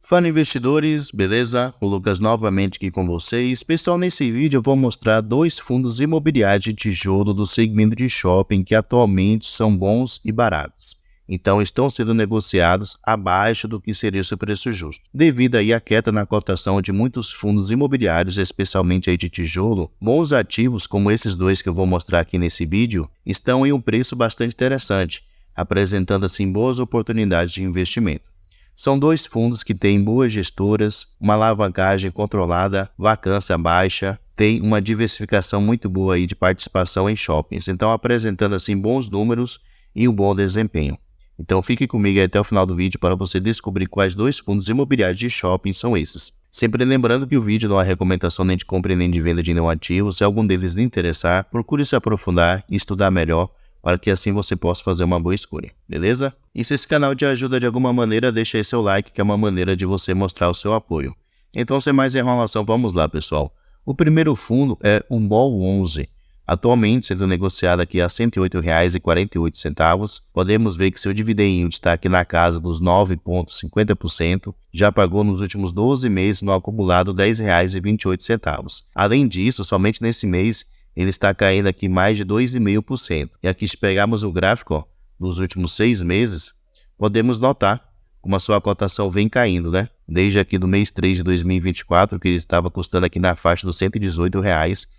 Fala investidores, beleza? O Lucas novamente aqui com vocês. Pessoal, nesse vídeo eu vou mostrar dois fundos imobiliários de tijolo do segmento de shopping que atualmente são bons e baratos. Então estão sendo negociados abaixo do que seria o seu preço justo. Devido aí à queda na cotação de muitos fundos imobiliários, especialmente aí de tijolo, bons ativos como esses dois que eu vou mostrar aqui nesse vídeo estão em um preço bastante interessante, apresentando assim boas oportunidades de investimento. São dois fundos que têm boas gestoras, uma alavancagem controlada, vacância baixa, tem uma diversificação muito boa aí de participação em shoppings, então apresentando assim bons números e um bom desempenho. Então fique comigo até o final do vídeo para você descobrir quais dois fundos imobiliários de shopping são esses. Sempre lembrando que o vídeo não é recomendação nem de compra nem de venda de nenhum ativo. Se algum deles lhe interessar, procure se aprofundar e estudar melhor, para que assim você possa fazer uma boa escolha, beleza? E se esse canal te ajuda de alguma maneira, deixa aí seu like, que é uma maneira de você mostrar o seu apoio. Então, sem mais enrolação, vamos lá, pessoal. O primeiro fundo é o MOL 11, atualmente sendo negociado aqui a R$ 108,48. Podemos ver que seu dividend yield está aqui na casa dos 9,50%, já pagou nos últimos 12 meses no acumulado R$ 10,28. Além disso, somente nesse mês, ele está caindo aqui mais de 2,5%. E aqui, se pegarmos o gráfico dos últimos 6 meses, podemos notar como a sua cotação vem caindo, né? Desde aqui do mês 3 de 2024, que ele estava custando aqui na faixa dos R$ 118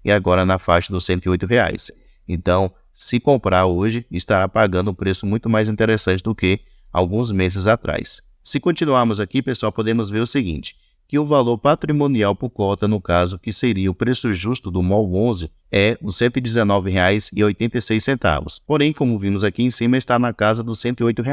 e agora na faixa dos R$ 108. Então, se comprar hoje, estará pagando um preço muito mais interessante do que alguns meses atrás. Se continuarmos aqui, pessoal, podemos ver o seguinte, que o valor patrimonial por cota, no caso, que seria o preço justo do MOL 11, é os R$ 119,86. Porém, como vimos aqui em cima, está na casa dos R$ 108.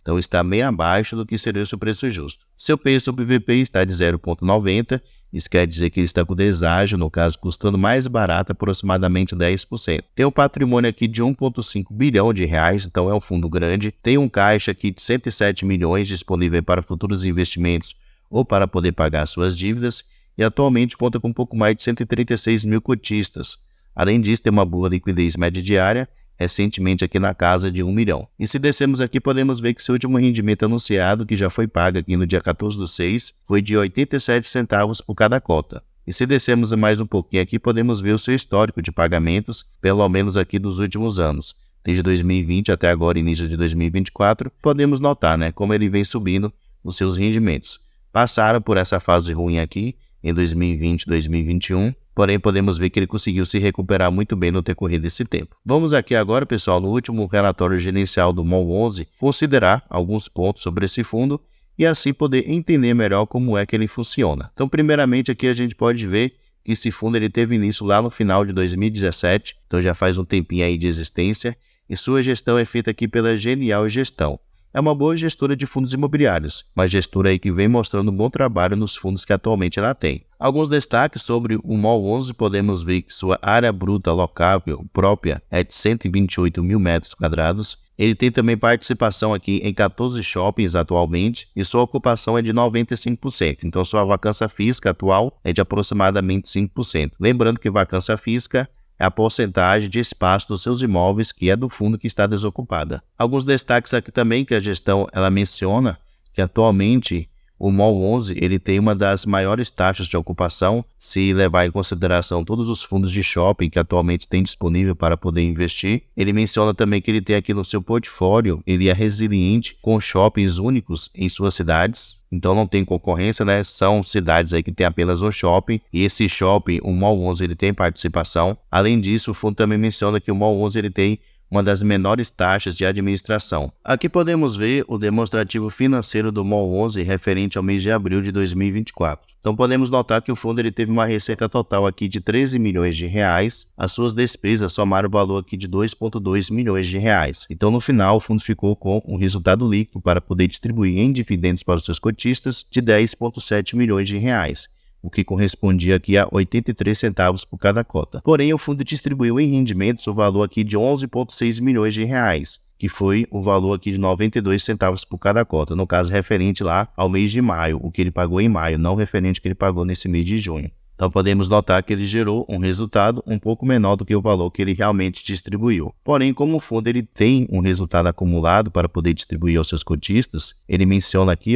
Então, está meio abaixo do que seria o seu preço justo. Seu P sobre VP está de 0,90. Isso quer dizer que ele está com deságio, no caso, custando mais barato, aproximadamente 10%. Tem um patrimônio aqui de 1,5 bilhão de reais, então é um fundo grande. Tem um caixa aqui de 107 milhões disponível para futuros investimentos ou para poder pagar suas dívidas, e atualmente conta com um pouco mais de 136 mil cotistas. Além disso, tem uma boa liquidez média diária, recentemente aqui na casa de 1 milhão. E se descermos aqui, podemos ver que seu último rendimento anunciado, que já foi pago aqui no dia 14/6, foi de 87 centavos por cada cota. E se descermos mais um pouquinho aqui, podemos ver o seu histórico de pagamentos, pelo menos aqui dos últimos anos. Desde 2020 até agora, início de 2024, podemos notar, né, como ele vem subindo os seus rendimentos. Passaram por essa fase ruim aqui em 2020 e 2021, porém podemos ver que ele conseguiu se recuperar muito bem no decorrer desse tempo. Vamos aqui agora, pessoal, no último relatório gerencial do MOL 11, considerar alguns pontos sobre esse fundo e assim poder entender melhor como é que ele funciona. Então, primeiramente aqui a gente pode ver que esse fundo ele teve início lá no final de 2017, então já faz um tempinho aí de existência, e sua gestão é feita aqui pela Genial Gestão. É uma boa gestora de fundos imobiliários, uma gestora aí que vem mostrando um bom trabalho nos fundos que atualmente ela tem. Alguns destaques sobre o MOL 11, podemos ver que sua área bruta locável própria é de 128 mil metros quadrados. Ele tem também participação aqui em 14 shoppings atualmente e sua ocupação é de 95%. Então sua vacância física atual é de aproximadamente 5%. Lembrando que vacância física é a porcentagem de espaço dos seus imóveis que é do fundo que está desocupada. Alguns destaques aqui também que a gestão ela menciona que atualmente o MOL 11 ele tem uma das maiores taxas de ocupação, se levar em consideração todos os fundos de shopping que atualmente tem disponível para poder investir. Ele menciona também que ele tem aqui no seu portfólio, ele é resiliente com shoppings únicos em suas cidades. Então não tem concorrência, né? São cidades aí que tem apenas um shopping e esse shopping, o MOL 11, ele tem participação. Além disso, o fundo também menciona que o MOL 11 ele tem uma das menores taxas de administração. Aqui podemos ver o demonstrativo financeiro do MOL 11 referente ao mês de abril de 2024. Então podemos notar que o fundo ele teve uma receita total aqui de 13 milhões de reais. As suas despesas somaram o valor aqui de 2,2 milhões de reais. Então no final o fundo ficou com um resultado líquido para poder distribuir em dividendos para os seus cotistas de 10,7 milhões de reais. O que correspondia aqui a 83 centavos por cada cota. Porém, o fundo distribuiu em rendimentos o valor aqui de 11,6 milhões de reais, que foi o valor aqui de 92 centavos por cada cota, no caso referente lá ao mês de maio, o que ele pagou em maio, não referente ao que ele pagou nesse mês de junho. Então podemos notar que ele gerou um resultado um pouco menor do que o valor que ele realmente distribuiu. Porém, como o fundo ele tem um resultado acumulado para poder distribuir aos seus cotistas, ele menciona aqui,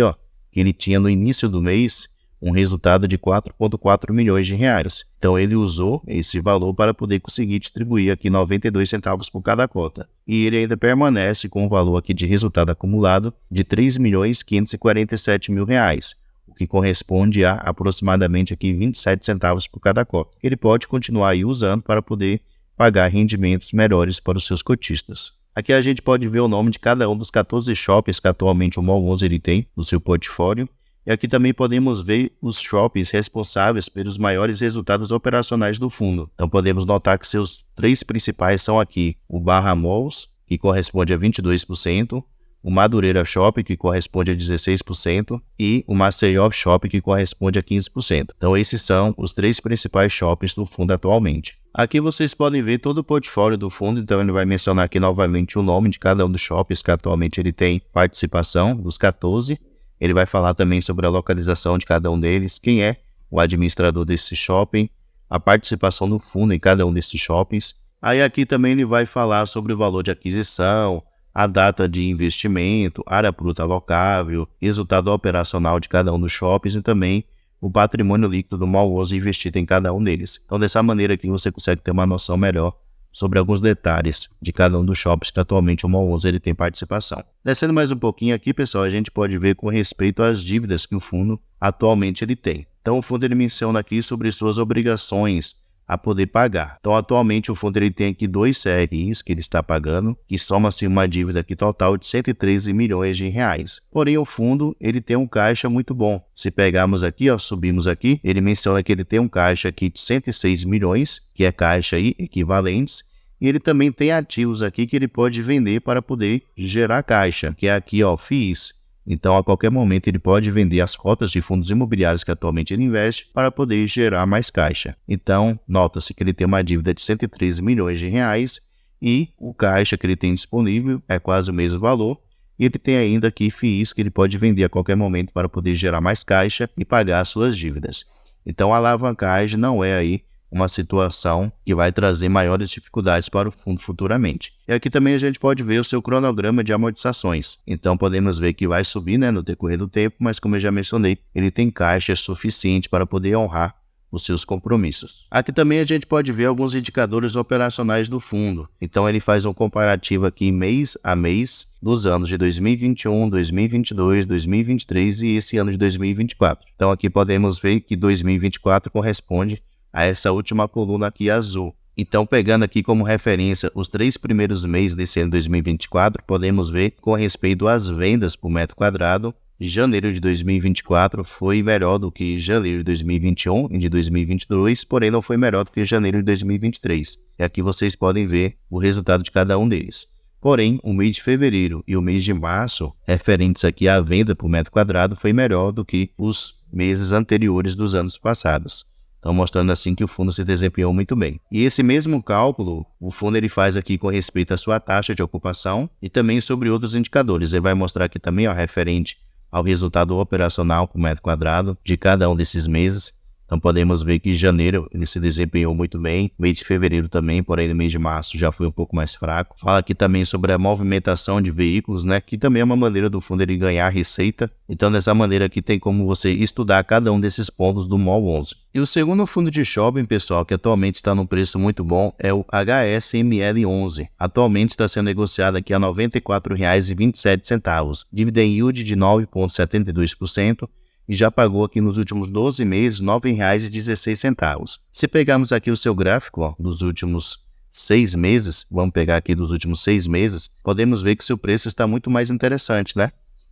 que ele tinha no início do mês um resultado de 4,4 milhões de reais. Então ele usou esse valor para poder conseguir distribuir aqui 92 centavos por cada cota. E ele ainda permanece com um valor aqui de resultado acumulado de 3.547.000 reais, o que corresponde a aproximadamente aqui 27 centavos por cada cota, que ele pode continuar aí usando para poder pagar rendimentos melhores para os seus cotistas. Aqui a gente pode ver o nome de cada um dos 14 shoppings que atualmente o Mall 11 ele tem no seu portfólio. E aqui também podemos ver os shoppings responsáveis pelos maiores resultados operacionais do fundo. Então podemos notar que seus 3 principais são aqui o Barra Malls, que corresponde a 22%, o Madureira Shopping, que corresponde a 16%, e o Maceió Shopping, que corresponde a 15%. Então esses são os 3 principais shoppings do fundo atualmente. Aqui vocês podem ver todo o portfólio do fundo, então ele vai mencionar aqui novamente o nome de cada um dos shoppings que atualmente ele tem participação, dos 14. Ele vai falar também sobre a localização de cada um deles, quem é o administrador desse shopping, a participação do fundo em cada um desses shoppings. Aí aqui também ele vai falar sobre o valor de aquisição, a data de investimento, área bruta alocável, resultado operacional de cada um dos shoppings e também o patrimônio líquido do Mall 11 investido em cada um deles. Então dessa maneira aqui você consegue ter uma noção melhor sobre alguns detalhes de cada um dos shoppings que atualmente o Mall 11 ele tem participação. Descendo mais um pouquinho aqui, pessoal, a gente pode ver com respeito às dívidas que o fundo atualmente ele tem. Então o fundo ele menciona aqui sobre suas obrigações a poder pagar. Então atualmente o fundo ele tem aqui 2 CRIs que ele está pagando, que soma-se uma dívida aqui total de 113 milhões de reais. Porém o fundo ele tem um caixa muito bom. Se pegarmos aqui, ó, subimos aqui, ele menciona que ele tem um caixa aqui de 106 milhões, que é caixa aí equivalentes, e ele também tem ativos aqui que ele pode vender para poder gerar caixa, que é aqui, ó, FIIs. Então, a qualquer momento, ele pode vender as cotas de fundos imobiliários que atualmente ele investe para poder gerar mais caixa. Então, nota-se que ele tem uma dívida de 113 milhões de reais e o caixa que ele tem disponível é quase o mesmo valor. E ele tem ainda aqui FIIs que ele pode vender a qualquer momento para poder gerar mais caixa e pagar suas dívidas. Então, a alavancagem não é aí uma situação que vai trazer maiores dificuldades para o fundo futuramente. E aqui também a gente pode ver o seu cronograma de amortizações. Então podemos ver que vai subir, no decorrer do tempo, mas como eu já mencionei, ele tem caixa suficiente para poder honrar os seus compromissos. Aqui também a gente pode ver alguns indicadores operacionais do fundo. Então ele faz um comparativo aqui mês a mês dos anos de 2021, 2022, 2023 e esse ano de 2024. Então aqui podemos ver que 2024 corresponde a essa última coluna aqui azul. Então, pegando aqui como referência os 3 primeiros meses desse ano 2024, podemos ver com respeito às vendas por metro quadrado, janeiro de 2024 foi melhor do que janeiro de 2021 e de 2022, porém não foi melhor do que janeiro de 2023. E aqui vocês podem ver o resultado de cada um deles. Porém, o mês de fevereiro e o mês de março, referentes aqui à venda por metro quadrado, foi melhor do que os meses anteriores dos anos passados. Então, mostrando assim que o fundo se desempenhou muito bem. E esse mesmo cálculo, o fundo ele faz aqui com respeito à sua taxa de ocupação e também sobre outros indicadores. Ele vai mostrar aqui também, ó, referente ao resultado operacional por metro quadrado de cada um desses meses. Então, podemos ver que em janeiro ele se desempenhou muito bem, mês de fevereiro também, porém no mês de março já foi um pouco mais fraco. Fala aqui também sobre a movimentação de veículos, que também é uma maneira do fundo ele ganhar receita. Então, dessa maneira aqui tem como você estudar cada um desses pontos do Mall 11. E o segundo fundo de shopping, pessoal, que atualmente está num preço muito bom, é o HSML 11. Atualmente está sendo negociado aqui a R$ 94,27, dividend yield de 9,72%. E já pagou aqui nos últimos 12 meses R$ 9,16. Se pegarmos aqui o seu gráfico dos últimos 6 meses, vamos pegar aqui dos últimos 6 meses, podemos ver que seu preço está muito mais interessante,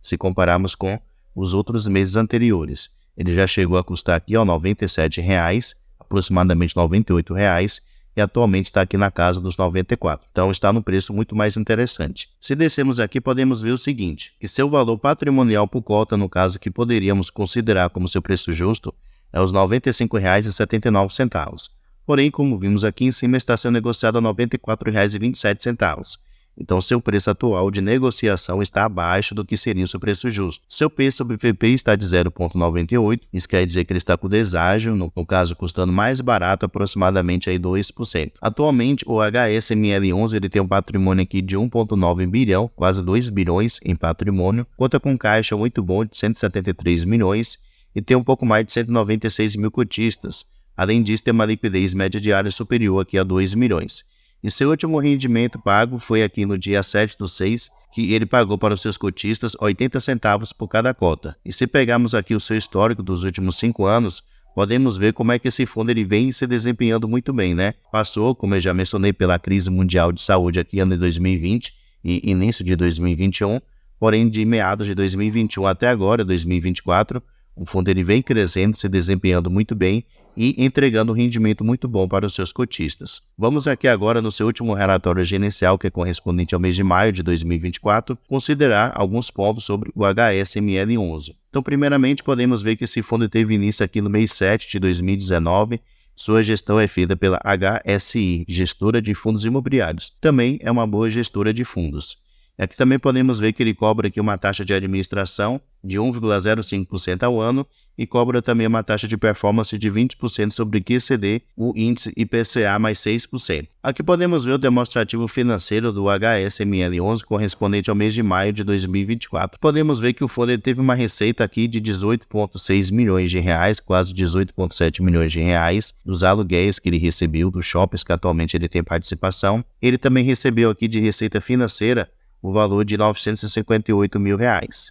se compararmos com os outros meses anteriores. Ele já chegou a custar aqui R$ 97,00, aproximadamente R$ 98,00, e atualmente está aqui na casa dos 94. Então está no preço muito mais interessante. Se descermos aqui, podemos ver o seguinte, que seu valor patrimonial por cota, no caso que poderíamos considerar como seu preço justo, é os R$ 95,79. Porém, como vimos aqui em cima, está sendo negociado a R$ 94,27. Então, seu preço atual de negociação está abaixo do que seria o seu preço justo. Seu P sobre VP está de 0,98, isso quer dizer que ele está com deságio, no caso custando mais barato, aproximadamente aí 2%. Atualmente, o HSML11 ele tem um patrimônio aqui de 1,9 bilhão, quase 2 bilhões em patrimônio, conta com caixa muito bom de 173 milhões e tem um pouco mais de 196 mil cotistas. Além disso, tem uma liquidez média diária superior aqui a 2 milhões. E seu último rendimento pago foi aqui no dia 7/6, que ele pagou para os seus cotistas 80 centavos por cada cota. E se pegarmos aqui o seu histórico dos últimos 5 anos, podemos ver como é que esse fundo ele vem se desempenhando muito bem, né? Passou, como eu já mencionei, pela crise mundial de saúde aqui ano de 2020 e início de 2021, porém de meados de 2021 até agora, 2024, o fundo ele vem crescendo, se desempenhando muito bem e entregando um rendimento muito bom para os seus cotistas. Vamos aqui agora no seu último relatório gerencial, que é correspondente ao mês de maio de 2024, considerar alguns pontos sobre o HSML11. Então, primeiramente, podemos ver que esse fundo teve início aqui no mês 7 de 2019, sua gestão é feita pela HSI, Gestora de Fundos Imobiliários. Também é uma boa gestora de fundos. Aqui também podemos ver que ele cobra aqui uma taxa de administração de 1,05% ao ano e cobra também uma taxa de performance de 20% sobre o QCD, o índice IPCA mais 6%. Aqui podemos ver o demonstrativo financeiro do HSML11 correspondente ao mês de maio de 2024. Podemos ver que o fundo teve uma receita aqui de 18,6 milhões de reais, quase 18,7 milhões de reais, dos aluguéis que ele recebeu dos shoppings que atualmente ele tem participação. Ele também recebeu aqui de receita financeira o valor de R$ 958 mil.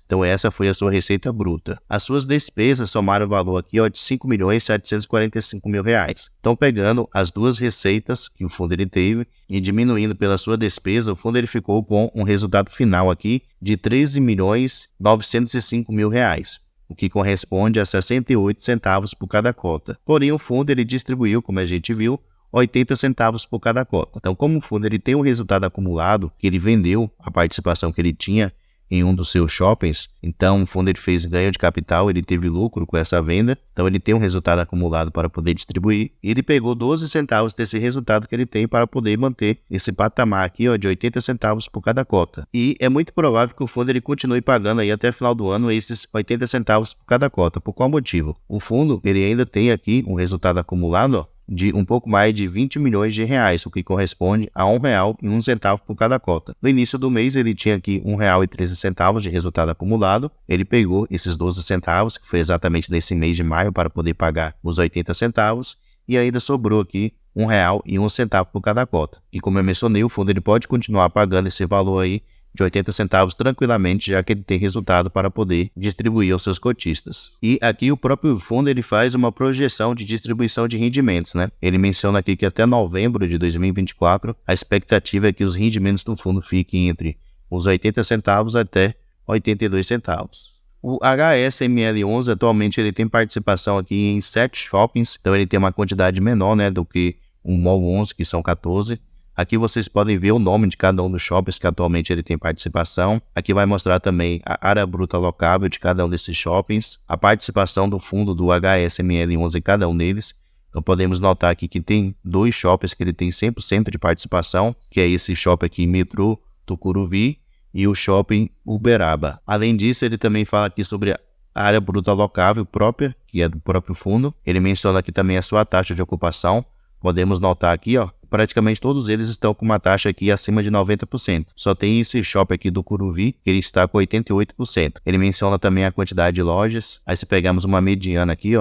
Então essa foi a sua receita bruta. As suas despesas somaram o valor aqui de R$ 5.745 mil. Então pegando as duas receitas que o fundo ele teve e diminuindo pela sua despesa, o fundo ele ficou com um resultado final aqui de R$ 13.905 mil, o que corresponde a 68 centavos por cada cota. Porém o fundo ele distribuiu, como a gente viu, 80 centavos por cada cota. Então, como o fundo ele tem um resultado acumulado, que ele vendeu a participação que ele tinha em um dos seus shoppings, então o fundo ele fez ganho de capital, ele teve lucro com essa venda, então ele tem um resultado acumulado para poder distribuir, e ele pegou 12 centavos desse resultado que ele tem para poder manter esse patamar aqui de 80 centavos por cada cota. E é muito provável que o fundo ele continue pagando aí até o final do ano esses 80 centavos por cada cota. Por qual motivo? O fundo ele ainda tem aqui um resultado acumulado de um pouco mais de 20 milhões de reais, o que corresponde a R$ 1,01 por cada cota. No início do mês ele tinha aqui R$ 1,13 de resultado acumulado, ele pegou esses 12 centavos, que foi exatamente nesse mês de maio, para poder pagar os 80 centavos, e ainda sobrou aqui R$ 1,01 por cada cota. E como eu mencionei, o fundo ele pode continuar pagando esse valor aí de 80 centavos tranquilamente, já que ele tem resultado para poder distribuir aos seus cotistas. E aqui o próprio fundo ele faz uma projeção de distribuição de rendimentos, né? Ele menciona aqui que até novembro de 2024, a expectativa é que os rendimentos do fundo fiquem entre os 80 centavos até 82 centavos. O HSML11 atualmente ele tem participação aqui em 7 shoppings, então ele tem uma quantidade menor, né, do que o MOL 11, que são 14. Aqui vocês podem ver o nome de cada um dos shoppings que atualmente ele tem participação. Aqui vai mostrar também a área bruta alocável de cada um desses shoppings, a participação do fundo do HSML11 em cada um deles. Então podemos notar aqui que tem 2 shoppings que ele tem 100% de participação, que é esse shopping aqui Metrô Tucuruvi e o shopping Uberaba. Além disso, ele também fala aqui sobre a área bruta alocável própria, que é do próprio fundo. Ele menciona aqui também a sua taxa de ocupação. Podemos notar aqui, praticamente todos eles estão com uma taxa aqui acima de 90%. Só tem esse shopping aqui do Curuvi, que ele está com 88%. Ele menciona também a quantidade de lojas. Aí se pegarmos uma mediana aqui,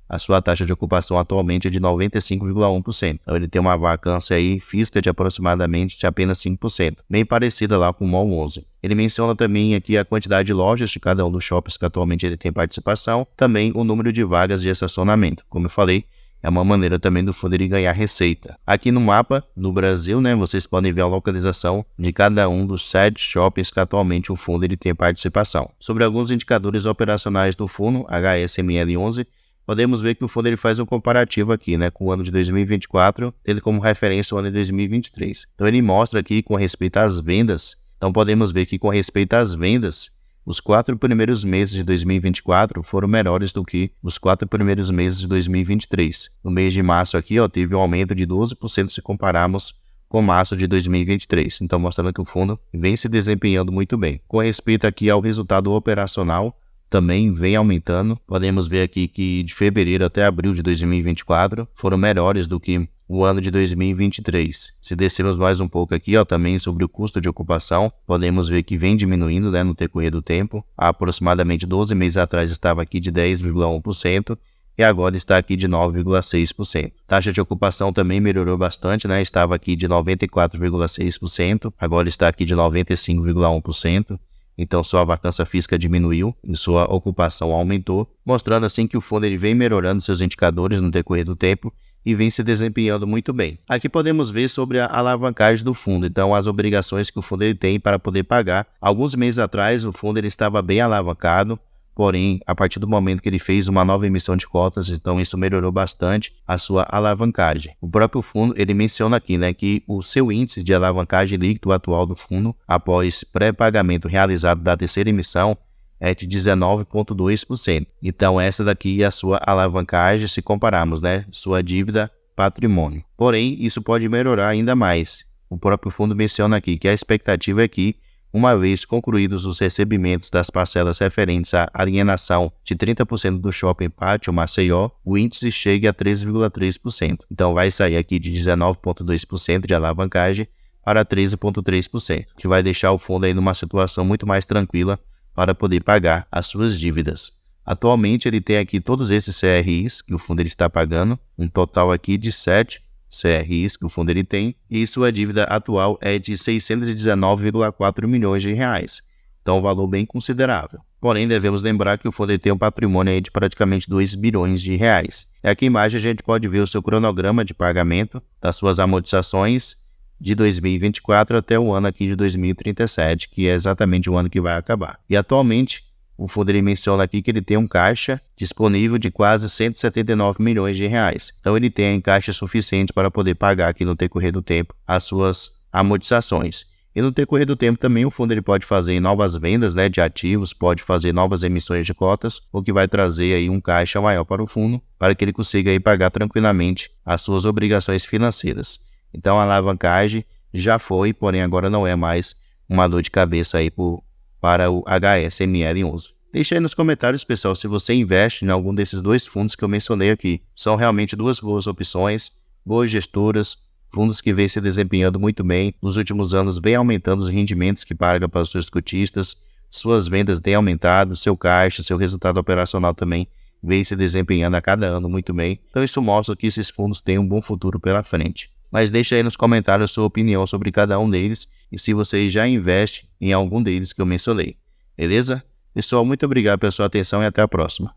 a sua taxa de ocupação atualmente é de 95,1%. Então ele tem uma vacância aí física de aproximadamente de apenas 5%, bem parecida lá com o MOL 11. Ele menciona também aqui a quantidade de lojas de cada um dos shoppings que atualmente ele tem participação, também o número de vagas de estacionamento. Como eu falei, é uma maneira também do fundo ele ganhar receita. Aqui no mapa do Brasil, vocês podem ver a localização de cada um dos 7 shoppings que atualmente o fundo ele tem participação. Sobre alguns indicadores operacionais do fundo, HSML11, podemos ver que o fundo ele faz um comparativo aqui, com o ano de 2024, tendo como referência o ano de 2023. Então ele mostra aqui com respeito às vendas. Então podemos ver que com respeito às vendas, os 4 primeiros meses de 2024 foram melhores do que os 4 primeiros meses de 2023. No mês de março aqui, teve um aumento de 12% se compararmos com março de 2023. Então, mostrando que o fundo vem se desempenhando muito bem. Com respeito aqui ao resultado operacional, também vem aumentando. Podemos ver aqui que de fevereiro até abril de 2024 foram melhores do que o ano de 2023. Se descermos mais um pouco aqui, também sobre o custo de ocupação, podemos ver que vem diminuindo, no decorrer do tempo. Há aproximadamente 12 meses atrás estava aqui de 10,1%. E agora está aqui de 9,6%. Taxa de ocupação também melhorou bastante, Estava aqui de 94,6%, agora está aqui de 95,1%. Então sua vacância física diminuiu e sua ocupação aumentou, mostrando assim que o fundo ele vem melhorando seus indicadores no decorrer do tempo e vem se desempenhando muito bem. Aqui podemos ver sobre a alavancagem do fundo, então as obrigações que o fundo ele tem para poder pagar. Alguns meses atrás o fundo ele estava bem alavancado, porém, a partir do momento que ele fez uma nova emissão de cotas, então isso melhorou bastante a sua alavancagem. O próprio fundo, ele menciona aqui, que o seu índice de alavancagem líquido atual do fundo, após pré-pagamento realizado da terceira emissão, é de 19,2%. Então, essa daqui é a sua alavancagem, se compararmos, sua dívida patrimônio. Porém, isso pode melhorar ainda mais. O próprio fundo menciona aqui que a expectativa é que, uma vez concluídos os recebimentos das parcelas referentes à alienação de 30% do Shopping Pátio Maceió, o índice chegue a 13,3%. Então vai sair aqui de 19,2% de alavancagem para 13,3%, que vai deixar o fundo aí numa situação muito mais tranquila para poder pagar as suas dívidas. Atualmente ele tem aqui todos esses CRIs que o fundo ele está pagando, um total aqui de 7 CRIs que o fundo ele tem, e sua dívida atual é de 619,4 milhões de reais. Então, um valor bem considerável. Porém, devemos lembrar que o fundo ele tem um patrimônio aí de praticamente 2 bilhões de reais. E aqui embaixo a gente pode ver o seu cronograma de pagamento das suas amortizações de 2024 até o ano aqui de 2037, que é exatamente o ano que vai acabar. E atualmente, o fundo ele menciona aqui que ele tem um caixa disponível de quase 179 milhões de reais. Então ele tem caixa suficiente para poder pagar aqui no decorrer do tempo as suas amortizações. E no decorrer do tempo também o fundo ele pode fazer novas vendas de ativos, pode fazer novas emissões de cotas, o que vai trazer aí um caixa maior para o fundo, para que ele consiga aí pagar tranquilamente as suas obrigações financeiras. Então a alavancagem já foi, porém agora não é mais uma dor de cabeça aí para o HSML em uso. Deixe aí nos comentários, pessoal, se você investe em algum desses dois fundos que eu mencionei aqui. São realmente duas boas opções, boas gestoras, fundos que vêm se desempenhando muito bem. Nos últimos anos vem aumentando os rendimentos que paga para os seus cotistas, suas vendas têm aumentado, seu caixa, seu resultado operacional também vem se desempenhando a cada ano muito bem. Então isso mostra que esses fundos têm um bom futuro pela frente. Mas deixa aí nos comentários a sua opinião sobre cada um deles e se você já investe em algum deles que eu mencionei. Beleza? Pessoal, muito obrigado pela sua atenção e até a próxima.